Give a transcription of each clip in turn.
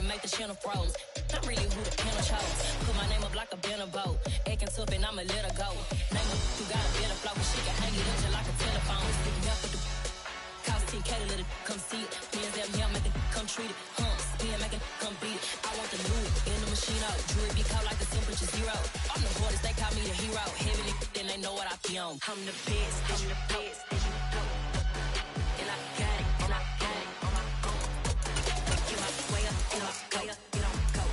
and make the channel froze. I'm really who the panel chose. Put my name up like a banner boat. Acting tough and I'ma let her go. Name her, you got a better flow, but she can hang it up just like a telephone. It's big enough for the cost 10K to let it come see it. Me and them here make it come treat it. Spin, make it come beat it. I want the loot in the machine out. Jewelry be caught like the temperature zero. I'm the hardest, they call me the hero. Heavy, then they know what I be on. I'm the best, I'm the best, and you know. And I got it, and I got it on my own. Make you my way up, you know, way up, you don't go.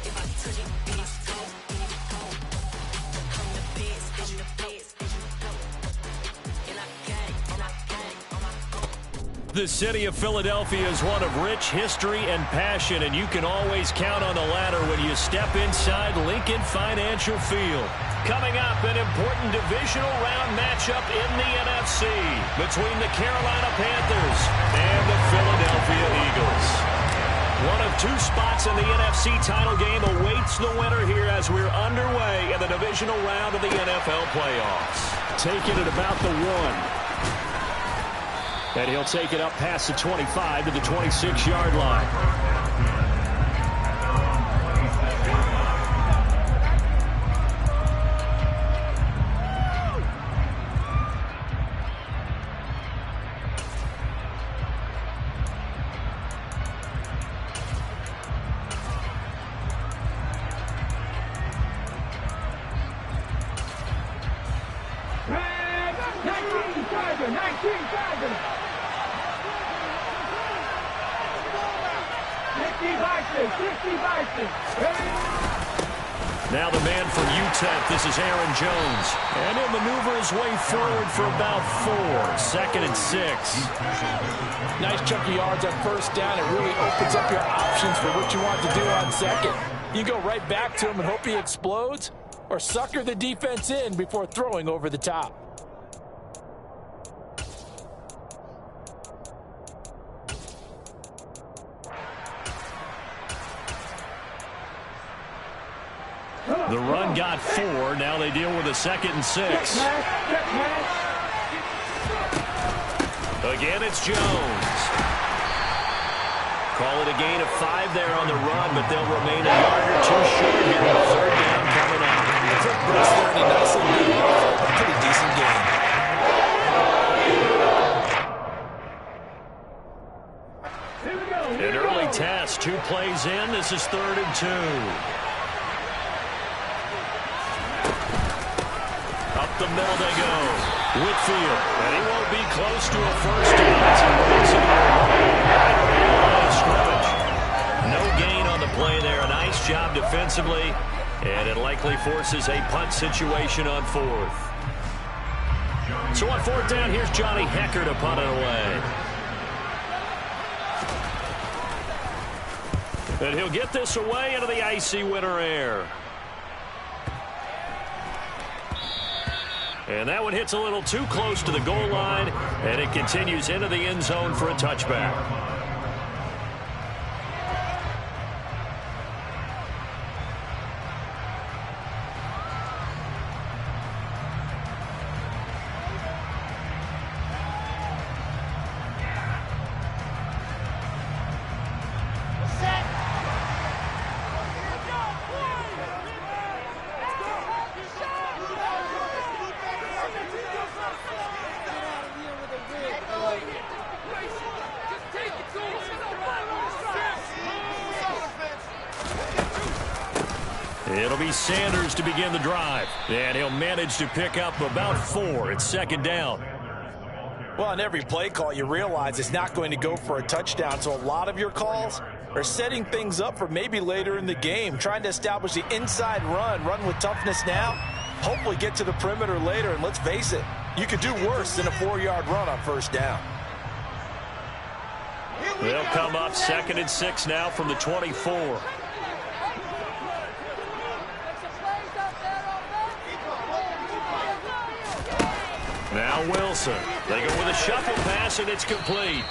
If I touch it, it's cold, it's cold. I'm the best, and the best, and you know. And I got it, and I got it on my own. The city of Philadelphia is one of rich history and passion, and you can always count on the latter when you step inside Lincoln Financial Field. Coming up, an important divisional round matchup in the NFC between the Carolina Panthers and the Philadelphia Eagles. One of two spots in the NFC title game awaits the winner here as we're underway in the divisional round of the NFL playoffs. Taking it about the 1. And he'll take it up past the 25 to the 26-yard line. Now the man from UTEP, this is Aaron Jones. And he'll maneuver his way forward for about 4. 2nd and 6. Nice chunky yards on first down. It really opens up your options for what you want to do on second. You go right back to him and hope he explodes, or sucker the defense in before throwing over the top. The run got 4. Now they deal with a 2nd and 6. Again, it's Jones. Call it a gain of 5 there on the run, but they'll remain a yard or 2 short here with 3rd down coming up. Took Brooks there and he nicely moved off. A pretty decent game. An early test. 2 plays in. This is 3rd and 2. Up the middle they go. Whitfield. And he won't be close to a first down as he breaks into the line of scrimmage. No gain on the play there. A nice job defensively. And it likely forces a punt situation on 4th. So on 4th down, here's Johnny Hekker to punt it away. And he'll get this away into the icy winter air. And that one hits a little too close to the goal line, and it continues into the end zone for a touchback. It'll be Sanders to begin the drive. And he'll manage to pick up about 4. It's 2nd down. Well, on every play call, you realize it's not going to go for a touchdown. So a lot of your calls are setting things up for maybe later in the game, trying to establish the inside run with toughness now, hopefully get to the perimeter later. And let's face it, you could do worse than a 4-yard run on first down. They'll come up 2nd and 6 now from the 24. Now Wilson. They go with a shuffle pass, and it's complete.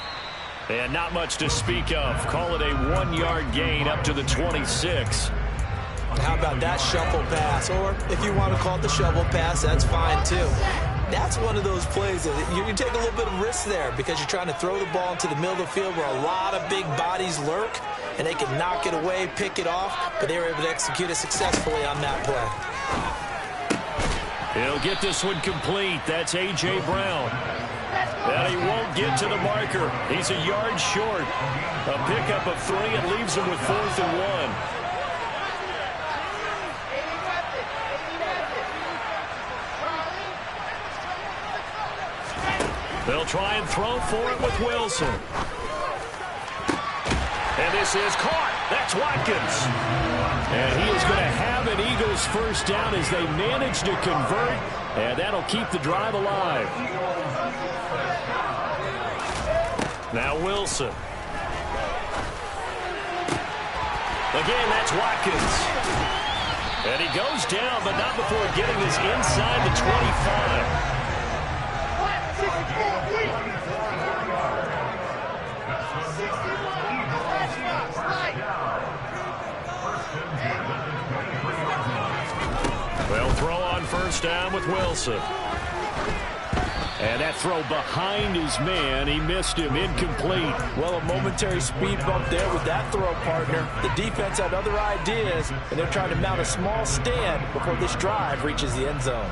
And not much to speak of. Call it a 1-yard gain up to the 26. How about that shuffle pass? Or if you want to call it the shovel pass, that's fine too. That's one of those plays that you take a little bit of risk there because you're trying to throw the ball into the middle of the field where a lot of big bodies lurk. and they can knock it away, pick it off, but they were able to execute it successfully on that play. He'll get this one complete. That's A.J. Brown. And he won't get to the marker. He's a yard short. A pickup of 3 and leaves him with 4th and 1. They'll try and throw for it with Wilson. And this is caught. That's Watkins. And he is going to have an Eagles first down as they manage to convert. And that'll keep the drive alive. Now Wilson. Again, that's Watkins. And he goes down, but not before getting us inside the 25. They'll throw on first down with Wilson. And that throw behind his man. He missed him. Incomplete. Well, a momentary speed bump there with that throw, partner. The defense had other ideas, and they're trying to mount a small stand before this drive reaches the end zone.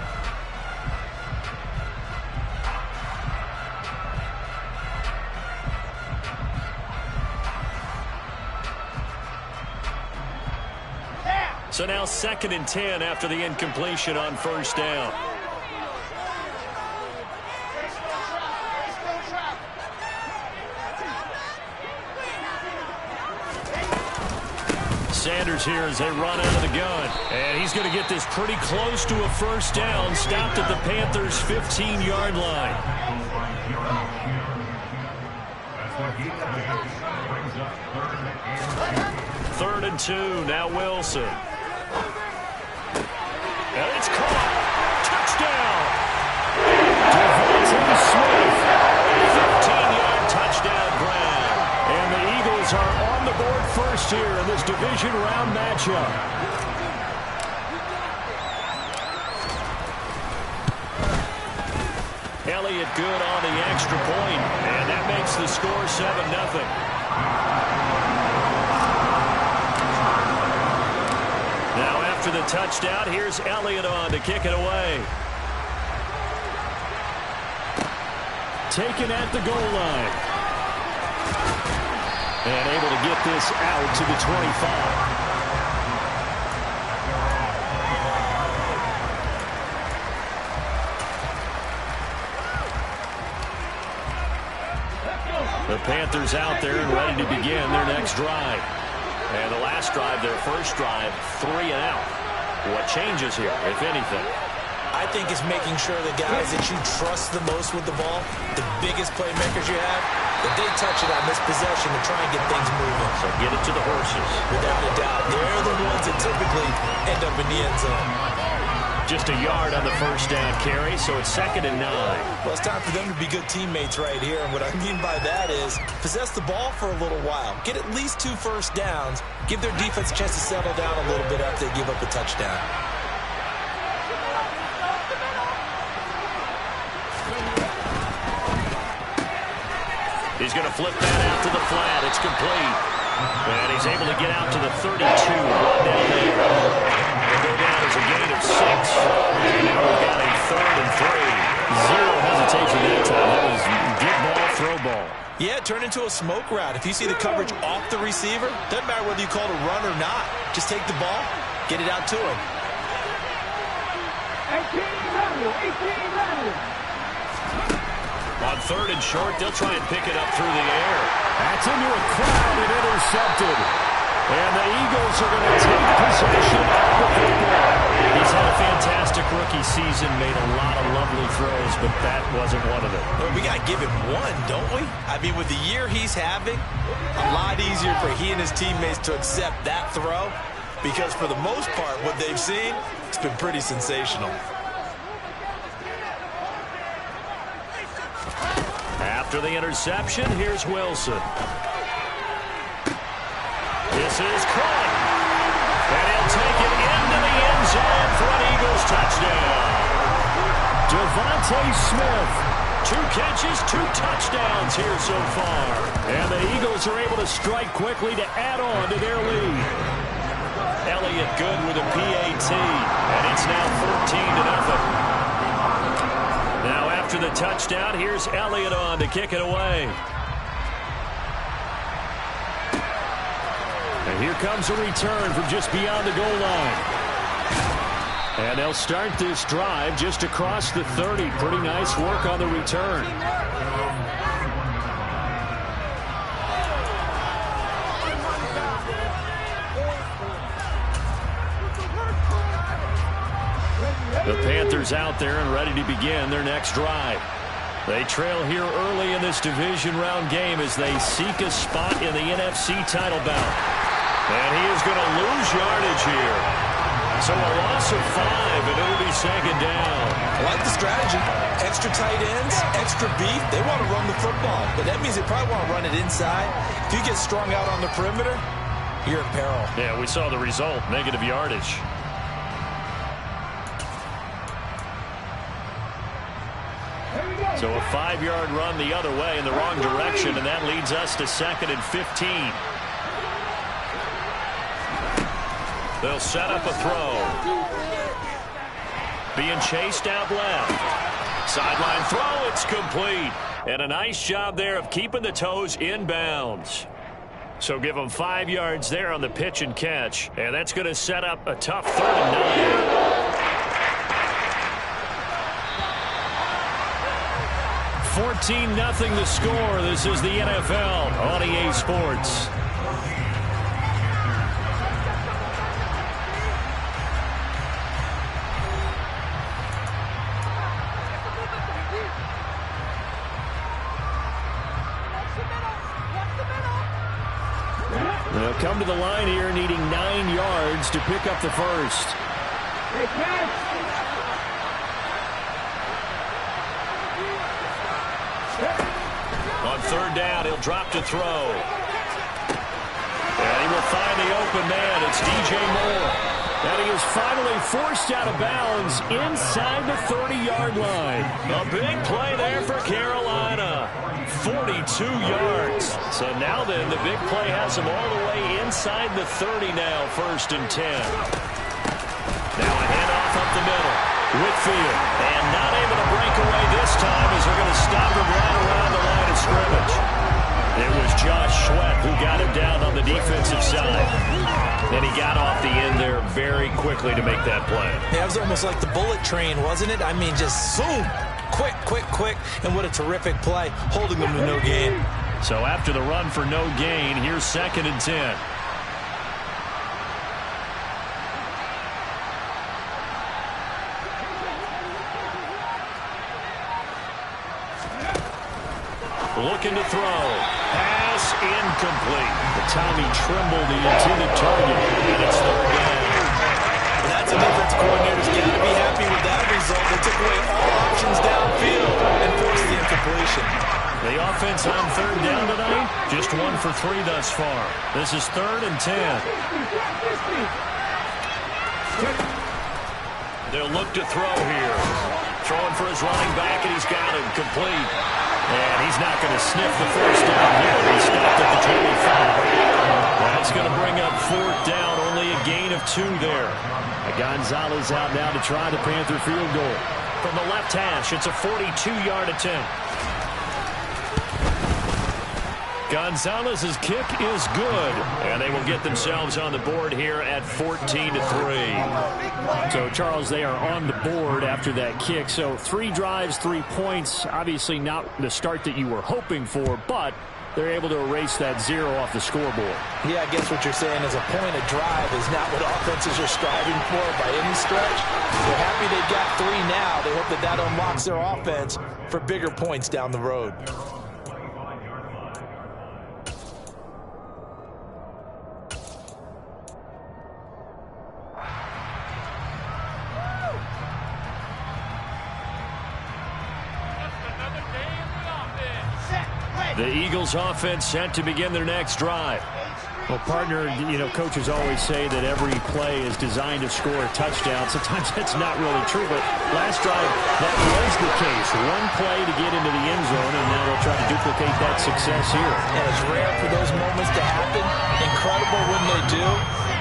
So now 2nd and 10 after the incompletion on first down. Sanders here as they run out of the gun. And he's going to get this pretty close to a first down. Stopped at the Panthers' 15-yard line. Third and 2. Now Wilson. And it's caught. Touchdown. DeVonta Smith. 15-yard touchdown grab. And the Eagles are on the board first here in this division round matchup. Elliott good on the extra point, and that makes the score 7-0. Now after the touchdown, here's Elliott on to kick it away. Taken at the goal line. And able to get this out to the 25. The Panthers out there and ready to begin their next drive. And the last drive, their first drive, 3 and out. What changes here, if anything? I think it's making sure the guys that you trust the most with the ball, the biggest playmakers you have, that they touch it on this possession to try and get things moving. So get it to the horses. Without a doubt. They're the ones that typically end up in the end zone. Just a yard on the first down carry, so it's 2nd and 9. Well, it's time for them to be good teammates right here. And what I mean by that is possess the ball for a little while. Get at least 2 first downs. Give their defense a chance to settle down a little bit after they give up a touchdown. He's going to flip that out to the flat. It's complete. And he's able to get out to the 32. Brought down there. They'll go down as a gain of 6. And now we've got a 3rd and 3. Zero hesitation that time. That was get ball, throw ball. Yeah, turn into a smoke route. If you see the coverage off the receiver, doesn't matter whether you call it a run or not. Just take the ball, get it out to him. 18 On 3rd and short, they'll try and pick it up through the air. That's into a crowd and intercepted. And the Eagles are going to take possession of the football. He's had a fantastic rookie season, made a lot of lovely throws, but that wasn't one of them. Well, we got to give him one, don't we? I mean, with the year he's having, a lot easier for he and his teammates to accept that throw, because for the most part, what they've seen, it's been pretty sensational. After the interception, here's Wilson. This is caught. And he'll take it into the end zone for an Eagles touchdown. DeVonta Smith 2 catches, 2 touchdowns here so far. And the Eagles are able to strike quickly to add on to their lead. Elliott good with a PAT, and it's now 14-0. Now after the touchdown, here's Elliott on to kick it away. And here comes a return from just beyond the goal line. And they'll start this drive just across the 30. Pretty nice work on the return. The Panthers out there and ready to begin their next drive. They trail here early in this division round game as they seek a spot in the NFC title bout. And he is going to lose yardage here. So a loss of 5, and it'll be second down. I like the strategy. Extra tight ends, extra beef. They want to run the football, but that means they probably want to run it inside. If you get strung out on the perimeter, you're in peril. Yeah, we saw the result, negative yardage. So a 5-yard run the other way in the wrong direction, and that leads us to 2nd and 15. They'll set up a throw. Being chased out left. Sideline throw, it's complete. And a nice job there of keeping the toes in bounds. So give them 5 yards there on the pitch and catch. And that's going to set up a tough 3rd and 9. 14-0 the score. This is the NFL on EA Sports. They'll come to the line here needing 9 yards to pick up the first. On 3rd down, he'll drop to throw. And he will find the open man. It's DJ Moore. And he is finally forced out of bounds inside the 30-yard line. A big play there for Carolina. 42 yards. So now then, the big play has him all the way inside the 30 now, 1st and 10. Now a handoff up the middle. Whitfield, and not able to break away this time as they're going to stop him right around the line of scrimmage. It was Josh Sweat who got him down on the defensive side. And he got off the end there very quickly to make that play. Yeah, it was almost like the bullet train, wasn't it? I mean, just zoom. Quick, quick, quick. And what a terrific play, holding them to no gain. So after the run for no gain, here's 2nd and 10. Looking to throw. Pass incomplete. The time he trembled the intended target, and it's 3rd down. And that's a defense coordinator's got to be happy with that result. They took away all options downfield and forced the incompletion. The offense on 3rd down tonight, just 1 for 3 thus far. This is 3rd and 10. They'll look to throw here. Throwing for his running back, and he's got him complete. And he's not going to sniff the first down here. He stopped at the 25. That's going to bring up 4th down, only a gain of 2 there. Gonzalez out now to try the Panther field goal. From the left hash, it's a 42-yard attempt. Gonzalez's kick is good, and they will get themselves on the board here at 14-3. So, Charles, they are on the board after that kick. So 3 drives, 3 points. Obviously not the start that you were hoping for, but they're able to erase that 0 off the scoreboard. Yeah, I guess what you're saying is a point of drive is not what offenses are striving for by any stretch. They're happy they got 3 now. They hope that that unlocks their offense for bigger points down the road. The Eagles offense set to begin their next drive. Well, partner, coaches always say that every play is designed to score a touchdown. Sometimes that's not really true, but last drive, that was the case. One play to get into the end zone, and now they'll try to duplicate that success here. And it's rare for those moments to happen. Incredible when they do.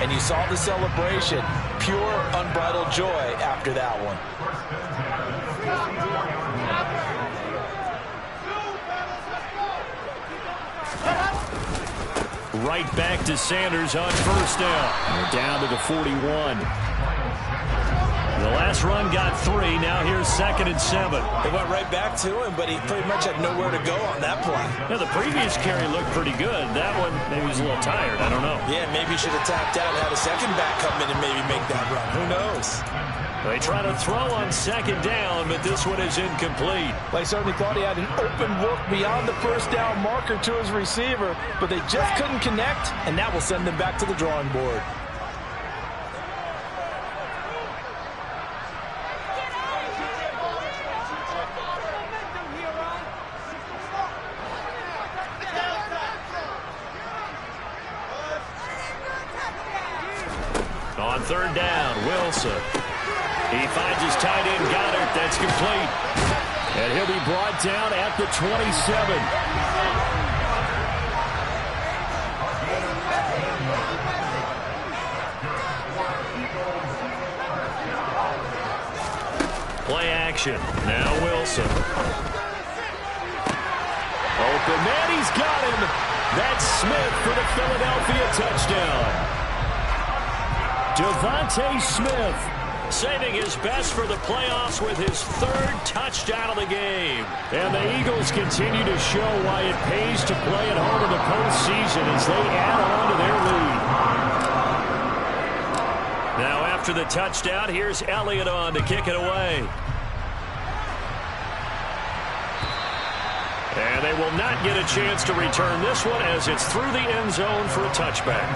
And you saw the celebration. Pure, unbridled joy after that one. Right back to Sanders on first down. They're down to the 41. The last run got 3. Now here's 2nd and 7. They went right back to him, but he pretty much had nowhere to go on that play. Now, the previous carry looked pretty good. That one, maybe he's a little tired. I don't know. Yeah, maybe he should have tapped out and had a second back come in and maybe make that run. Who knows? They try to throw on 2nd down, but this one is incomplete. They certainly thought he had an open look beyond the first down marker to his receiver, but they just couldn't connect, and that will send them back to the drawing board. On 3rd down, Wilson. He finds his tight end, Goddard. That's complete. And he'll be brought down at the 27. Play action. Now Wilson. Open man, he's got him. That's Smith for the Philadelphia touchdown. Devontae Smith saving his best for the playoffs with his 3rd touchdown of the game. And the Eagles continue to show why it pays to play at home in the postseason as they add on to their lead. Now after the touchdown, here's Elliott on to kick it away. And they will not get a chance to return this one as it's through the end zone for a touchback.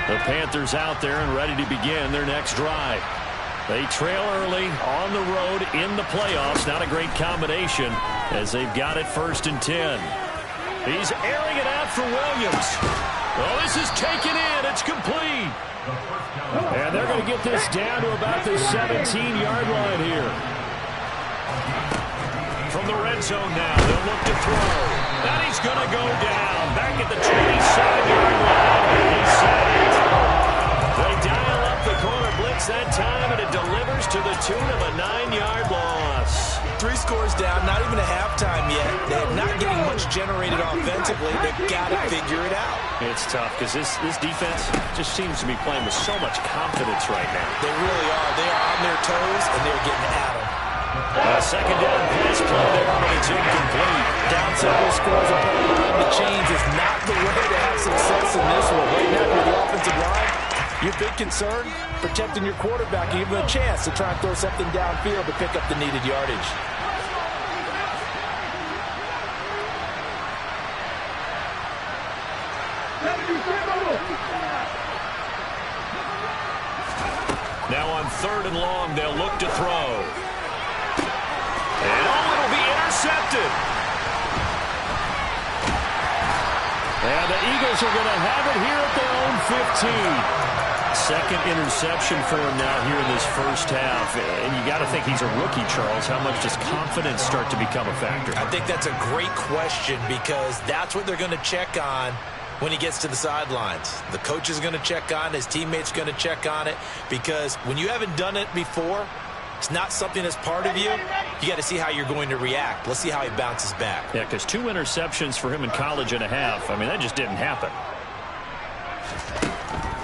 The Panthers out there and ready to begin their next drive. They trail early on the road in the playoffs. Not a great combination as they've got it 1st and 10. He's airing it out for Williams. Oh, this is taken in. It's complete. And they're going to get this down to about the 17-yard line here. From the red zone now, they'll look to throw. And he's going to go down back at the 27-yard line. He's sacked. They dial up the corner blitz that time, and it delivers to the tune of a 9-yard loss. 3 scores down, not even a halftime yet. They're not getting much generated offensively. They've got to figure it out. It's tough because this defense just seems to be playing with so much confidence right now. They really are. They are on their toes, and they're getting at them. Second down pass play there, but it's incomplete. Down several scores up on the chains is not the way to have success in this one. Right now, with the offensive line, you're big concerned protecting your quarterback, give him a chance to try and throw something downfield to pick up the needed yardage. Now on 3rd and long, they'll look to throw. And it'll be intercepted. And the Eagles are going to have it here at their own 15. 2nd interception for him now here in this first half. And you got to think he's a rookie, Charles. How much does confidence start to become a factor? I think that's a great question because that's what they're going to check on when he gets to the sidelines. The coach is going to check on it. His teammates are going to check on it because when you haven't done it before, it's not something that's part of you. You got to see how you're going to react. Let's see how he bounces back. Yeah, because 2 interceptions for him in college and a half. I mean, that just didn't happen.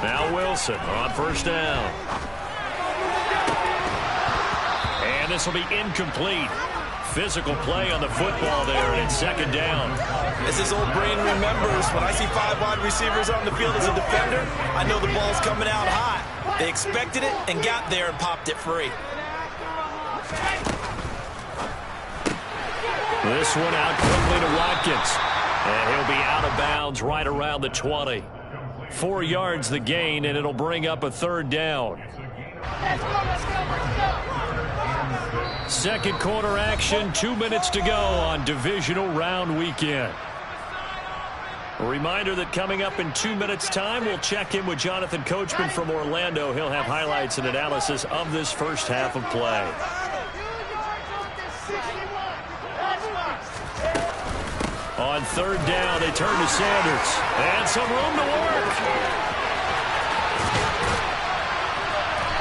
Now Wilson on 1st down. And this will be incomplete. Physical play on the football there, and it's 2nd down. As his old brain remembers, when I see 5 wide receivers on the field as a defender, I know the ball's coming out hot. They expected it and got there and popped it free. This one out quickly to Watkins. And he'll be out of bounds right around the 20. 4 yards the gain, and it'll bring up a 3rd down. Let's go. Second quarter action, 2 minutes to go on divisional round weekend. A reminder that coming up in 2 minutes' time, we'll check in with Jonathan Coachman from Orlando. He'll have highlights and analysis of this first half of play. On third down, they turn to Sanders. And some room to work.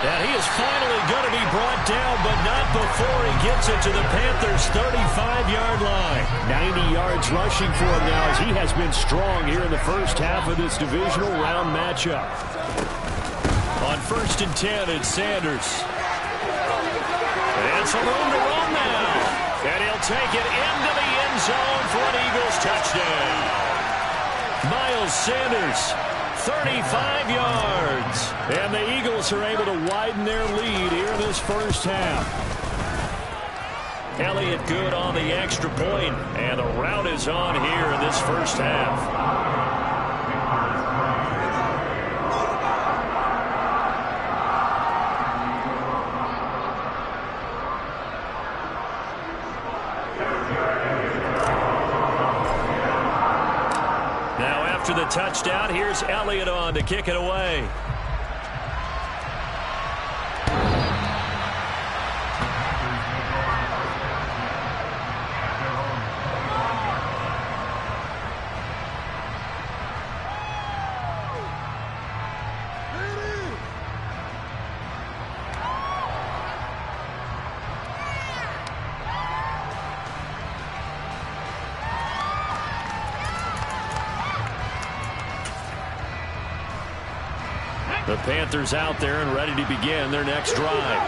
And he is finally going to be brought down, but not before he gets it to the Panthers' 35-yard line. 90 yards rushing for him now as he has been strong here in the first half of this divisional round matchup. On 1st and 10, it's Sanders. And some room to run now. And he'll take it into the end zone for an Eagles touchdown. Miles Sanders, 35 yards. And the Eagles are able to widen their lead here in this first half. Elliott good on the extra point, and the route is on here in this first half. After the touchdown, here's Elliott on to kick it away. The Panthers out there and ready to begin their next drive.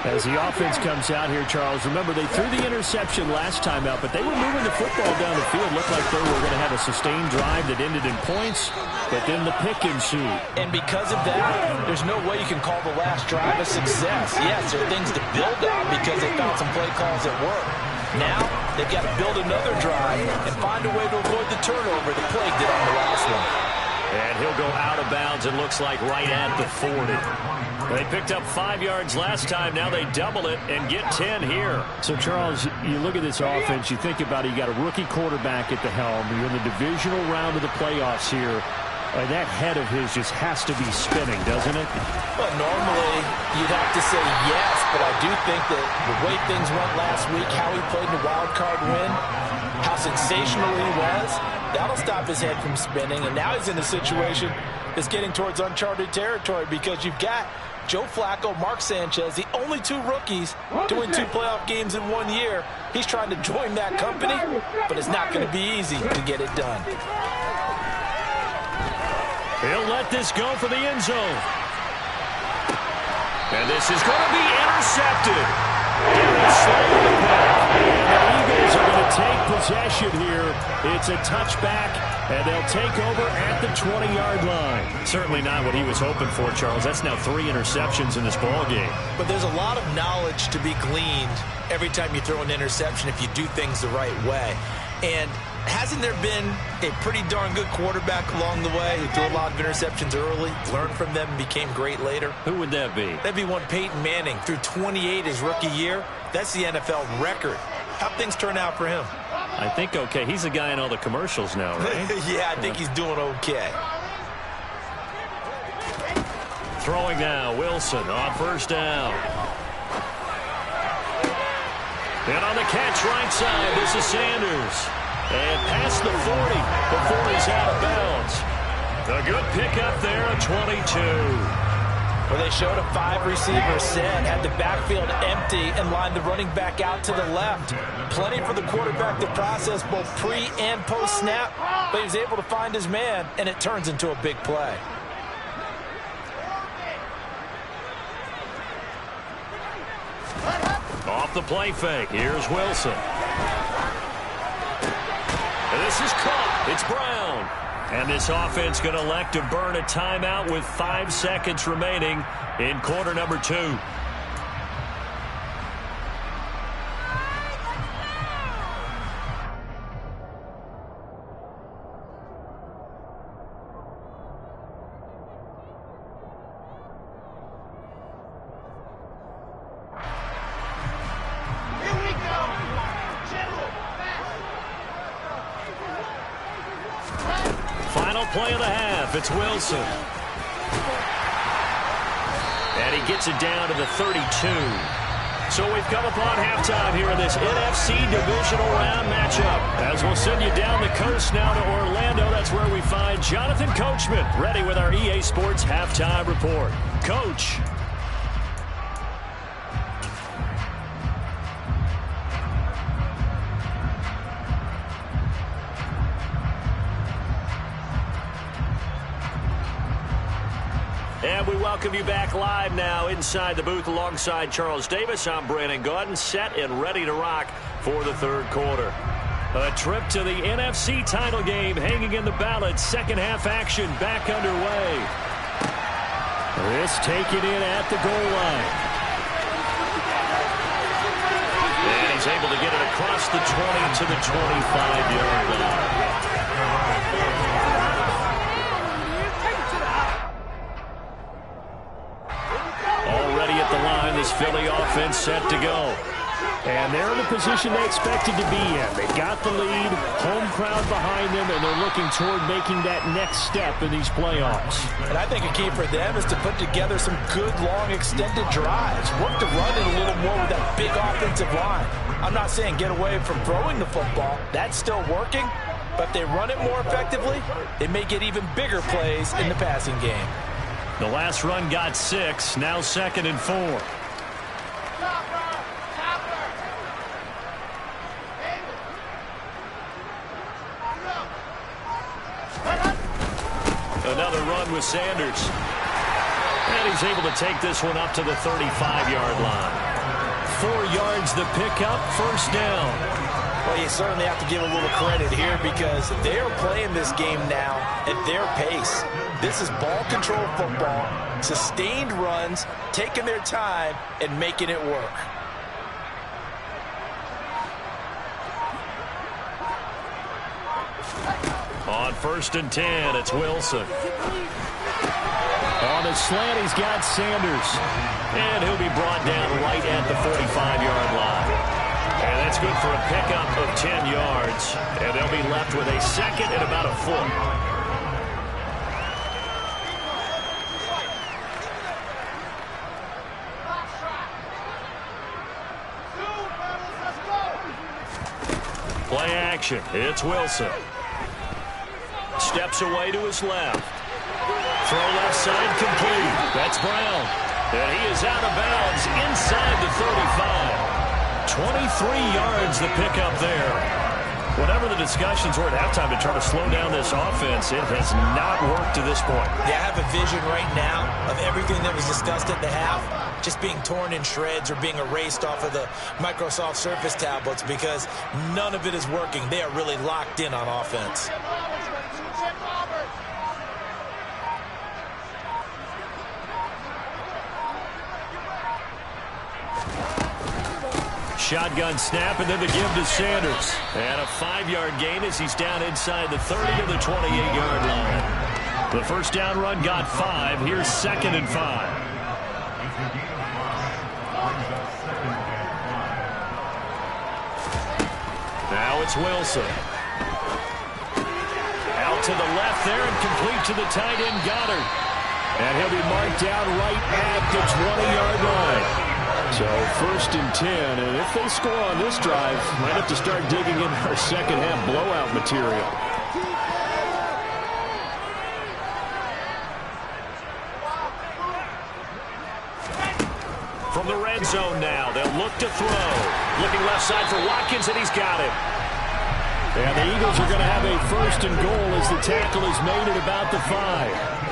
As the offense comes out here, Charles, remember they threw the interception last time out, but they were moving the football down the field. Looked like they were going to have a sustained drive that ended in points, but then the pick ensued. And because of that, there's no way you can call the last drive a success. Yes, there are things to build on because they found some play calls that work. Now, they've got to build another drive and find a way to avoid the turnover that plagued it on the last one. And he'll go out of bounds, it looks like, right at the 40. They picked up 5 yards last time. Now they double it and get 10 here. So, Charles, you look at this offense, you think about it, you got a rookie quarterback at the helm. You're in the divisional round of the playoffs here. That head of his just has to be spinning, doesn't it? Well, normally you'd have to say yes, but I do think that the way things went last week, how he played in the wild card win, how sensational he was, that'll stop his head from spinning. And now he's in a situation that's getting towards uncharted territory because you've got Joe Flacco, Mark Sanchez, the only two rookies to win 2 playoff games in 1 year. He's trying to join that company, but it's not going to be easy to get it done. He'll let this go for the end zone. And this is going to be intercepted. The Eagles are going to take possession here. It's a touchback, and they'll take over at the 20-yard line. Certainly not what he was hoping for, Charles. That's now 3 interceptions in this ballgame. But there's a lot of knowledge to be gleaned every time you throw an interception if you do things the right way. And hasn't there been a pretty darn good quarterback along the way who threw a lot of interceptions early, learned from them, and became great later? Who would that be? That'd be one Peyton Manning. Threw 28 his rookie year. That's the NFL record. How'd things turn out for him? I think okay. He's the guy in all the commercials now, right? Yeah, I think he's doing okay. Throwing now, Wilson on first down. And on the catch right side, this is Sanders. And past the 40 before he's out of bounds. A good pickup there at 22. Well, they showed a 5-receiver set, had the backfield empty, and lined the running back out to the left. Plenty for the quarterback to process both pre- and post-snap, but he was able to find his man, and it turns into a big play. Off the play fake, here's Wilson. And this is caught. It's Brown. And this offense going to elect to burn a timeout with 5 seconds remaining in quarter number 2. Final play of the half. It's Wilson. And he gets it down to the 32. So we've come upon halftime here in this NFC Divisional Round matchup. As we'll send you down the coast now to Orlando, that's where we find Jonathan Coachman ready with our EA Sports Halftime Report. Coach. And we welcome you back live now inside the booth alongside Charles Davis. I'm Brandon Gaudin, set and ready to rock for the third quarter. A trip to the NFC title game hanging in the balance. Second half action back underway. This taken in at the goal line. And he's able to get it across the 20 to the 25-yard line. This Philly offense set to go. And they're in the position they expected to be in. They've got the lead, home crowd behind them, and they're looking toward making that next step in these playoffs. And I think a key for them is to put together some good, long, extended drives. Work to run it a little more with that big offensive line. I'm not saying get away from throwing the football. That's still working. But if they run it more effectively, they may get even bigger plays in the passing game. The last run got 6, now 2nd and 4. Another run with Sanders. And he's able to take this one up to the 35-yard line. 4 yards the pickup, first down. Well, you certainly have to give a little credit here because they're playing this game now at their pace. This is ball control football, sustained runs, taking their time and making it work. On 1st and 10, it's Wilson. On a slant, he's got Sanders. And he'll be brought down right at the 45-yard line. And that's good for a pickup of 10 yards. And they'll be left with a second and about a foot. Play action. It's Wilson. Steps away to his left. Throw left side complete. That's Brown. And he is out of bounds inside the 35. 23 yards the pickup there. Whatever the discussions were at halftime to try to slow down this offense, it has not worked to this point. Yeah, I have a vision right now of everything that was discussed at the half just being torn in shreds or being erased off of the Microsoft Surface tablets because none of it is working. They are really locked in on offense. Shotgun snap, and then the give to Sanders. And a 5-yard gain as he's down inside the 30 to the 28-yard line. The first down run got 5. Here's 2nd and 5. Now it's Wilson. Out to the left there and complete to the tight end Goddard. And he'll be marked down right at the 20-yard line. So 1st and 10, and if they score on this drive, might have to start digging in our second half blowout material. From the red zone now, they'll look to throw. Looking left side for Watkins, and he's got it. And the Eagles are going to have a 1st and goal as the tackle is made at about the 5.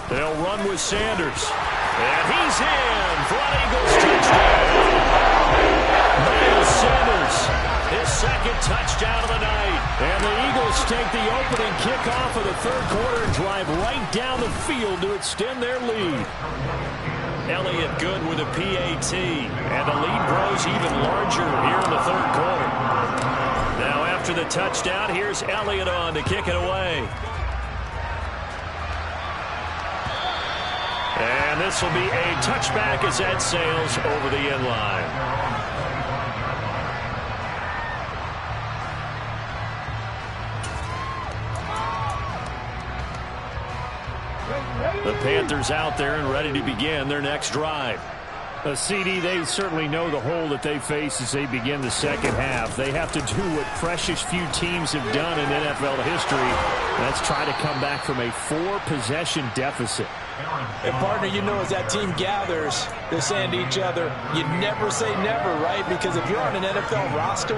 They'll run with Sanders. And he's in for an Eagles touchdown. Miles Sanders, his 2nd touchdown of the night. And the Eagles take the opening kickoff of the third quarter and drive right down the field to extend their lead. Elliott good with a PAT. And the lead grows even larger here in the third quarter. Now after the touchdown, here's Elliott on to kick it away. And This will be a touchback as that sails over the end line. The Panthers out there and ready to begin their next drive. CD, they certainly know the hole that they face as they begin the second half. They have to do what precious few teams have done in NFL history. That's try to come back from a 4-possession deficit. And, partner, you know, as that team gathers, they're saying to each other, you never say never, right? Because if you're on an NFL roster,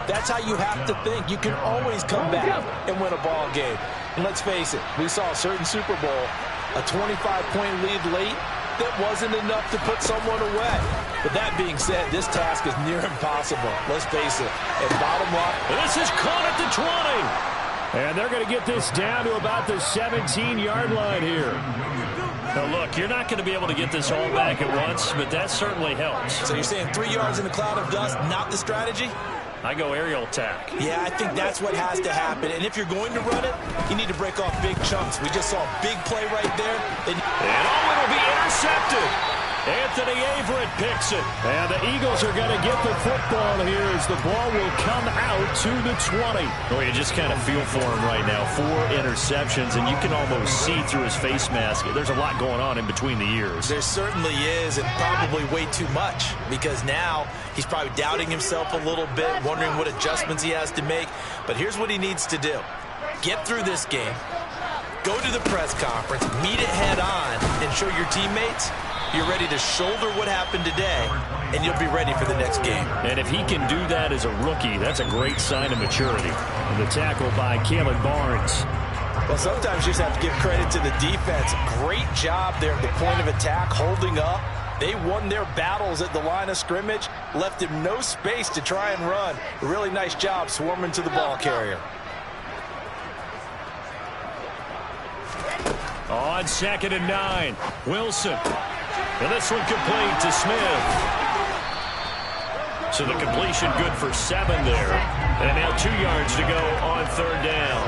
that's how you have to think. You can always come back and win a ball game. And let's face it, we saw a certain Super Bowl, a 25-point lead late, that wasn't enough to put someone away. But that being said, this task is near impossible. Let's face it. And bottom line, this is caught at the 20. And they're going to get this down to about the 17-yard line here. Now, look, you're not going to be able to get this all back at once, but that certainly helps. So you're saying 3 yards in a cloud of dust, not the strategy? I go aerial attack. Yeah, I think that's what has to happen. And if you're going to run it, you need to break off big chunks. We just saw a big play right there. And it'll be intercepted. Anthony Averett picks it. And the Eagles are going to get the football here as the ball will come out to the 20. Well, you just kind of feel for him right now. 4 interceptions, and you can almost see through his face mask. There's a lot going on in between the ears. There certainly is, and probably way too much, because now he's probably doubting himself a little bit, wondering what adjustments he has to make. But here's what he needs to do. Get through this game, go to the press conference, meet it head on, and show your teammates you're ready to shoulder what happened today, and you'll be ready for the next game. And if he can do that as a rookie, that's a great sign of maturity. And the tackle by Caleb Barnes. Well, sometimes you just have to give credit to the defense. Great job there at the point of attack, holding up. They won their battles at the line of scrimmage, left him no space to try and run. A really nice job swarming to the ball carrier. On 2nd and 9, Wilson. And this one complete to Smith. So the completion good for 7 there. And now 2 yards to go on 3rd down.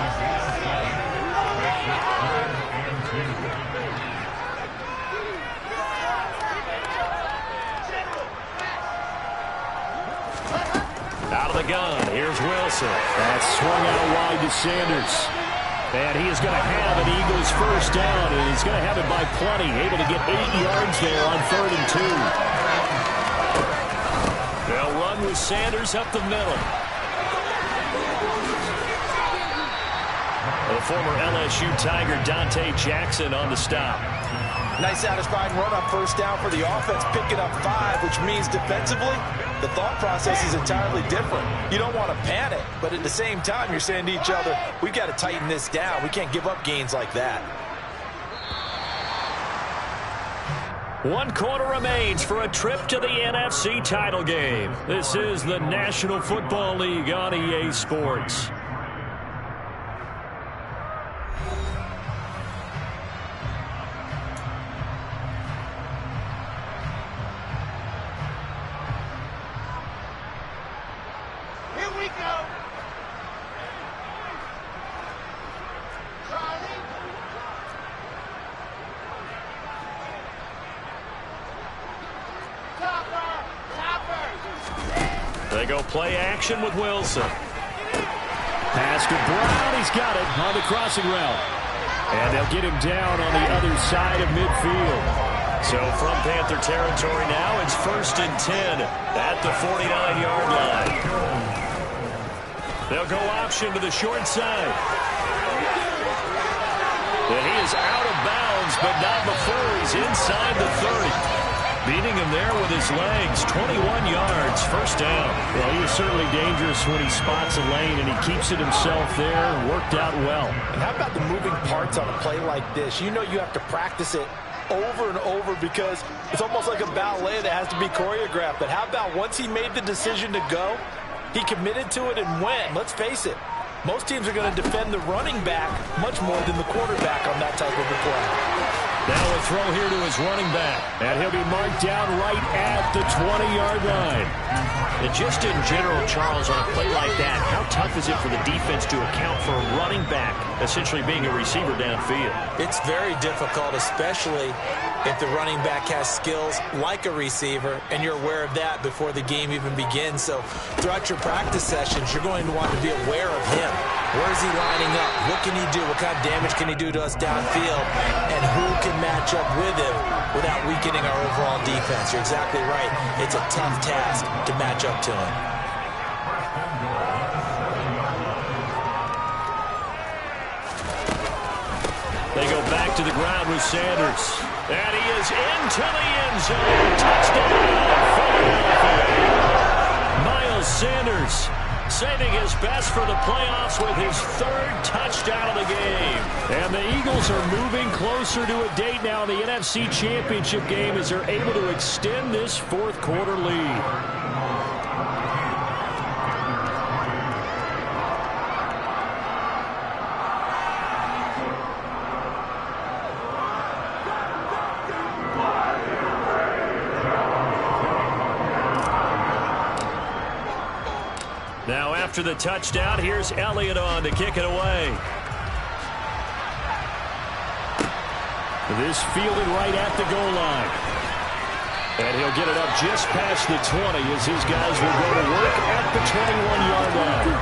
Out of the gun, here's Wilson. That's swung out wide to Sanders. And he is going to have an Eagles first down, and he's going to have it by plenty, able to get 8 yards there on 3rd and 2. They'll run with Sanders up the middle. The former LSU Tiger Dante Jackson on the stop. Nice satisfying run on first down for the offense, picking up 5, which means defensively, the thought process is entirely different. You don't want to panic, but at the same time, you're saying to each other, we've got to tighten this down. We can't give up gains like that. 1 quarter remains for a trip to the NFC title game. This is the National Football League on EA Sports. They go play action with Wilson. Pass to Brown. He's got it on the crossing route. And they'll get him down on the other side of midfield. So from Panther territory now, it's 1st and 10 at the 49-yard line. They'll go option to the short side. And he is out of bounds, but not before he's inside the 30. Beating him there with his legs, 21 yards, first down. Well, he is certainly dangerous when he spots a lane, and he keeps it himself there and worked out well. And how about the moving parts on a play like this? You know you have to practice it over and over because it's almost like a ballet that has to be choreographed. But how about once he made the decision to go, he committed to it and went. Let's face it, most teams are going to defend the running back much more than the quarterback on that type of a play. Now a throw here to his running back. And he'll be marked down right at the 20-yard line. And just in general, Charles, on a play like that, how tough is it for the defense to account for a running back essentially being a receiver downfield? It's very difficult, especially if the running back has skills like a receiver, and you're aware of that before the game even begins. So throughout your practice sessions, you're going to want to be aware of him. Where is he lining up? What can he do? What kind of damage can he do to us downfield? And who can match up with him without weakening our overall defense? You're exactly right. It's a tough task to match up to him. They go back to the ground with Sanders. And he is into the end zone. Touchdown, Philadelphia. Miles Sanders saving his best for the playoffs with his third touchdown of the game. And the Eagles are moving closer to a date now in the NFC Championship game as they're able to extend this fourth quarter lead. Now after the touchdown, here's Elliott on to kick it away. This fielded right at the goal line. And he'll get it up just past the 20 as his guys will go to work at the 21-yard line.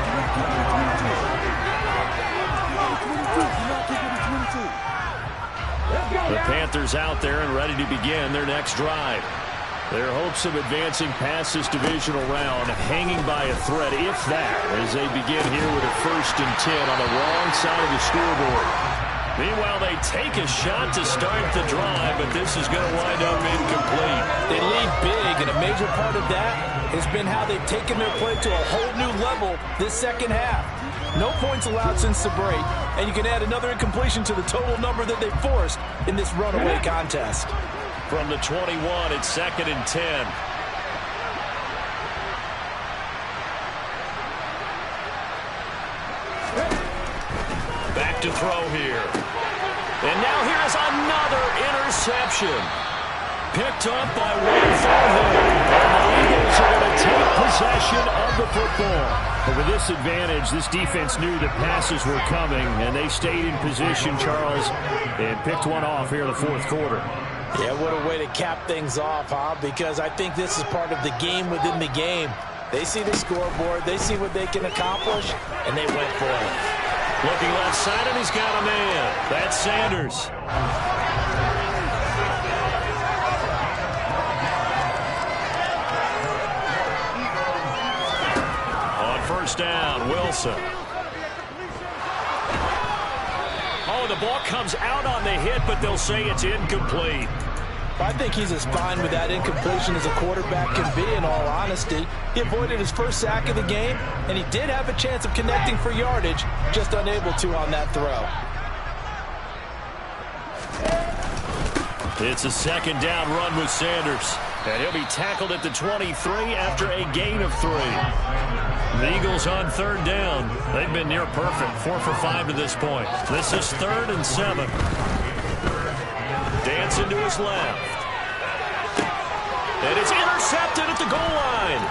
The Panthers out there and ready to begin their next drive. Their hopes of advancing past this divisional round hanging by a thread, if that, as they begin here with a 1st and 10 on the wrong side of the scoreboard. Meanwhile, they take a shot to start the drive, but this is going to wind up incomplete. They lead big, and a major part of that has been how they've taken their play to a whole new level this second half. No points allowed since the break, and you can add another incompletion to the total number that they forced in this runaway contest. From the 21, it's 2nd and 10. Back to throw here. And now here is another interception. Picked up by Will Thornhill. And the Eagles are going to take possession of the football. But with this advantage, this defense knew the passes were coming, and they stayed in position, Charles, and picked one off here in the fourth quarter. Yeah, what a way to cap things off, huh? Because I think this is part of the game within the game. They see the scoreboard, they see what they can accomplish, and they went for it. Looking left side, and he's got a man. That's Sanders. On 1st down, Wilson. Oh, the ball comes out on the hit, but they'll say it's incomplete. I think he's as fine with that incompletion as a quarterback can be, in all honesty. He avoided his first sack of the game, and he did have a chance of connecting for yardage, just unable to on that throw. It's a 2nd down run with Sanders. And he'll be tackled at the 23 after a gain of 3. The Eagles on 3rd down. They've been near perfect, 4 for 5 to this point. This is 3rd and 7. Dancing to his left. And it's intercepted at the goal line.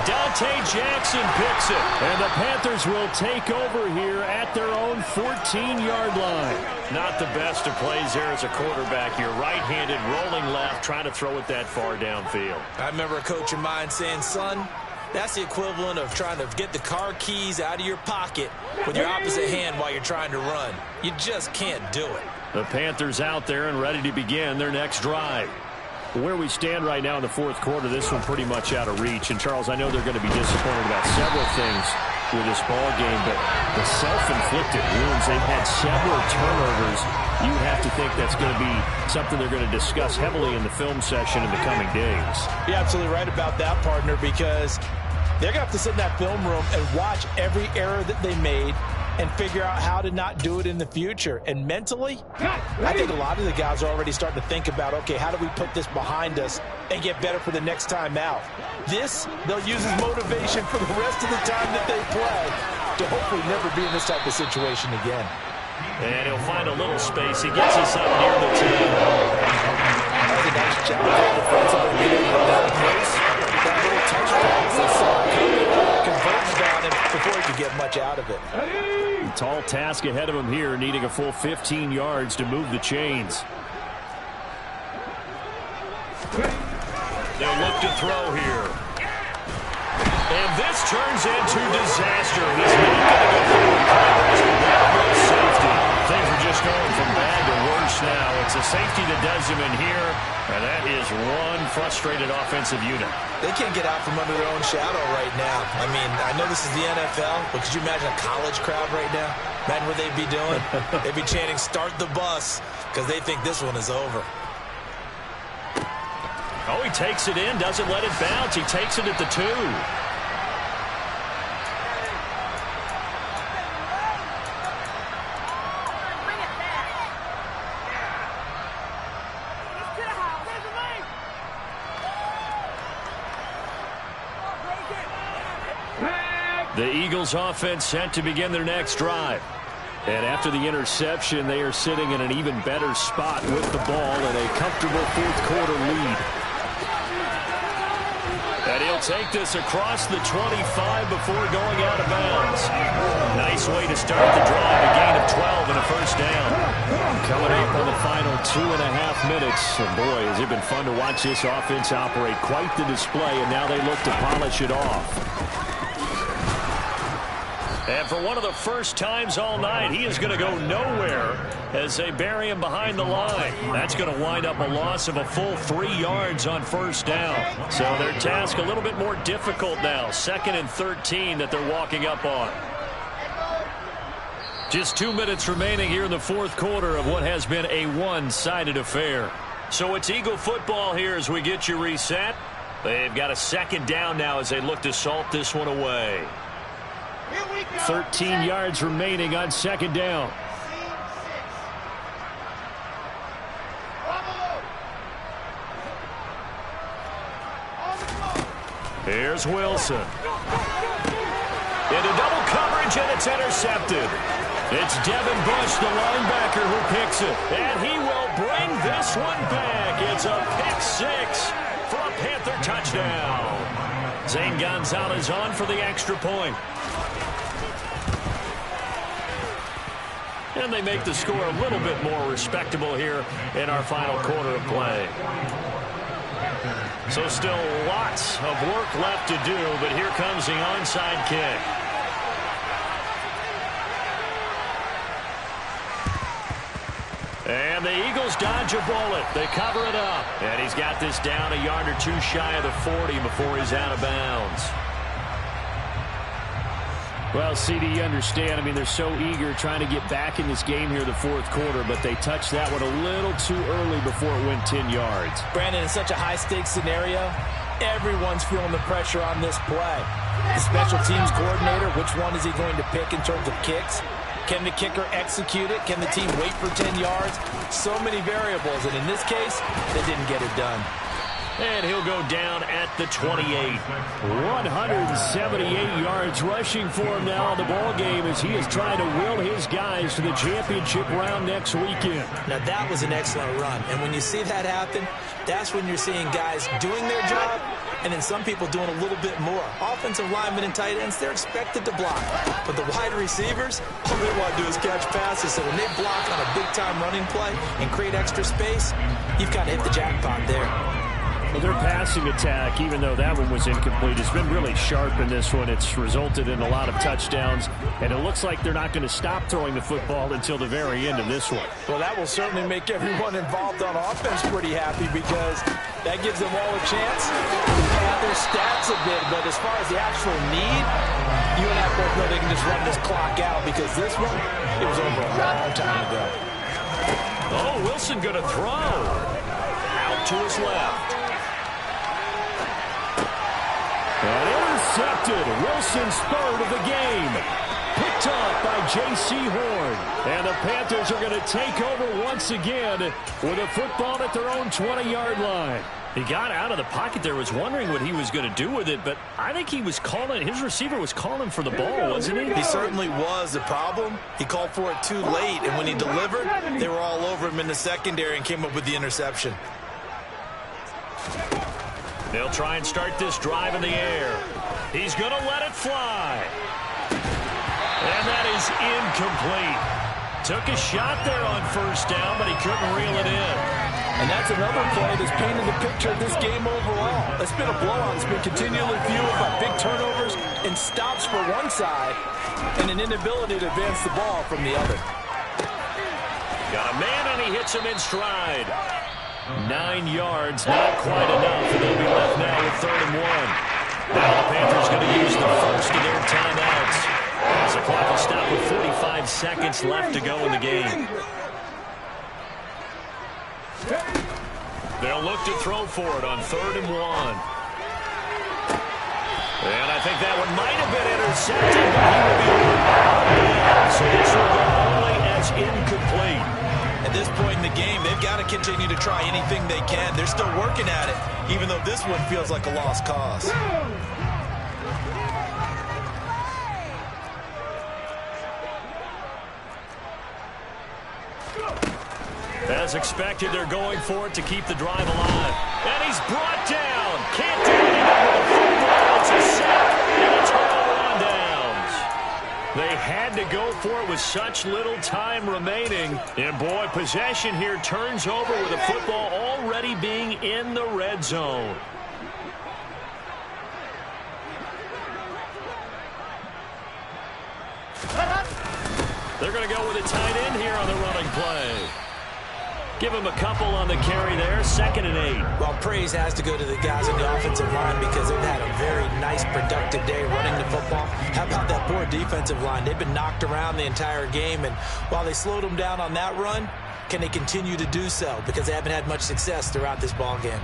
Dante Jackson picks it. And the Panthers will take over here at their own 14-yard line. Not the best of plays there as a quarterback. You're right-handed, rolling left, trying to throw it that far downfield. I remember a coach of mine saying, son, that's the equivalent of trying to get the car keys out of your pocket with your opposite hand while you're trying to run. You just can't do it. The Panthers out there and ready to begin their next drive. Where we stand right now in the fourth quarter, this one pretty much out of reach. And, Charles, I know they're going to be disappointed about several things with this ball game, but the self-inflicted wounds, they've had several turnovers. You have to think that's going to be something they're going to discuss heavily in the film session in the coming days. You're absolutely right about that, partner, because they're going to have to sit in that film room and watch every error that they made and figure out how to not do it in the future. And mentally, I think a lot of the guys are already starting to think about, okay, how do we put this behind us and get better for the next time out? This, they'll use as motivation for the rest of the time that they play to hopefully never be in this type of situation again. And he'll find a little space. He gets us up near the 10. That's a nice job there defensively. Getting that place. That little touch pass. They saw it coming. Converged on him before he could get much out of it. Tall task ahead of him here, needing a full 15 yards to move the chains. They'll look to throw here. And this turns into disaster. He's not going to go forward. That safety. Things are just going from bad to worse now. It's a safety that does him in here, and that is one frustrated offensive unit. They can't get out from under their own shadow right now. I mean, I know this is the NFL, but could you imagine a college crowd right now? Imagine what they'd be doing. They'd be chanting, "Start the bus," because they think this one is over. Oh, he takes it in, doesn't let it bounce. He takes it at the 2. The Eagles offense set to begin their next drive. And after the interception, they are sitting in an even better spot with the ball and a comfortable fourth-quarter lead. And he'll take this across the 25 before going out of bounds. Nice way to start the drive, a gain of 12 and a first down. Coming up on the final 2.5 minutes. And boy, has it been fun to watch this offense operate. Quite the display, and now they look to polish it off. And for one of the first times all night, he is going to go nowhere as they bury him behind the line. That's going to wind up a loss of a full 3 yards on first down. So their task a little bit more difficult now. 2nd and 13 that they're walking up on. Just 2 minutes remaining here in the fourth quarter of what has been a one-sided affair. So it's Eagle football here as we get you reset. They've got a second down now as they look to salt this one away. 13 yards remaining on second down. Here's Wilson. Into double coverage, and it's intercepted. It's Devin Bush, the linebacker, who picks it. And he will bring this one back. It's a pick 6 for a Panther touchdown. Zane Gonzalez on for the extra point. And they make the score a little bit more respectable here in our final quarter of play. So still lots of work left to do, but here comes the onside kick. And the Eagles dodge a bullet. They cover it up. And he's got this down a yard or two shy of the 40 before he's out of bounds. Well, CD, you understand. I mean, they're so eager trying to get back in this game here in the fourth quarter, but they touched that one a little too early before it went 10 yards. Brandon, in such a high-stakes scenario, everyone's feeling the pressure on this play. The special teams coordinator, which one is he going to pick in terms of kicks? Can the kicker execute it? Can the team wait for 10 yards? So many variables, and in this case, they didn't get it done. And he'll go down at the 28. 178 yards rushing for him now in the ballgame as he is trying to will his guys to the championship round next weekend. Now, that was an excellent run. And when you see that happen, that's when you're seeing guys doing their job and then some people doing a little bit more. Offensive linemen and tight ends, they're expected to block. But the wide receivers, all they want to do is catch passes. So when they block on a big-time running play and create extra space, you've got to hit the jackpot there. Well, their passing attack, even though that one was incomplete, has been really sharp in this one. It's resulted in a lot of touchdowns, and it looks like they're not going to stop throwing the football until the very end of this one. Well, that will certainly make everyone involved on offense pretty happy because that gives them all a chance to pad their stats a bit. But as far as the actual need, you and I both know they can just run this clock out because this one, it was over a long time ago. Oh, Wilson going to throw. Out to his left. And intercepted. Wilson's third of the game. Picked up by J.C. Horn. And the Panthers are going to take over once again with a football at their own 20-yard line. He got out of the pocket there, was wondering what he was going to do with it, but I think he was calling, his receiver was calling for the ball, wasn't he? He certainly was. The problem, he called for it too late, and when he delivered, they were all over him in the secondary and came up with the interception. They'll try and start this drive in the air. He's going to let it fly. And that is incomplete. Took a shot there on first down, but he couldn't reel it in. And that's another play that's painted the picture of this game overall. It's been a blowout. It's been continually fueled by big turnovers and stops for one side and an inability to advance the ball from the other. Got a man, and he hits him in stride. 9 yards, not quite enough, and they'll be left now with 3rd and 1. Now the Panthers going to use the first of their timeouts, as the clock will stop with 45 seconds left to go in the game. They'll look to throw for it on 3rd and 1. And I think that one might have been intercepted, but he will be ruled. So this will go only as incomplete. At this point in the game, they've got to continue to try anything they can. They're still working at it, even though this one feels like a lost cause. As expected, they're going for it to keep the drive alive. And he's brought down. Can't do anything with the football. It's a sack and a turnover on downs. They had to go for it with such little time remaining. And, boy, possession here turns over with the football already being in the red zone. They're going to go with a tight end here on the running play. Give him a couple on the carry there, 2nd and 8. Well, praise has to go to the guys on the offensive line because they've had a very nice, productive day running the football. How about that poor defensive line? They've been knocked around the entire game, and while they slowed them down on that run, can they continue to do so? Because they haven't had much success throughout this ball game.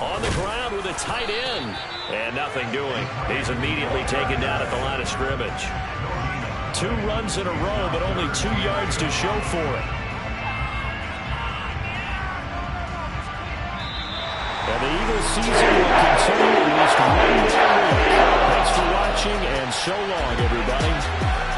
On the ground with a tight end. And nothing doing. He's immediately taken down at the line of scrimmage. 2 runs in a row, but only 2 yards to show for it. And the Eagles season will continue at least 1 more week. Thanks for watching, and so long, everybody.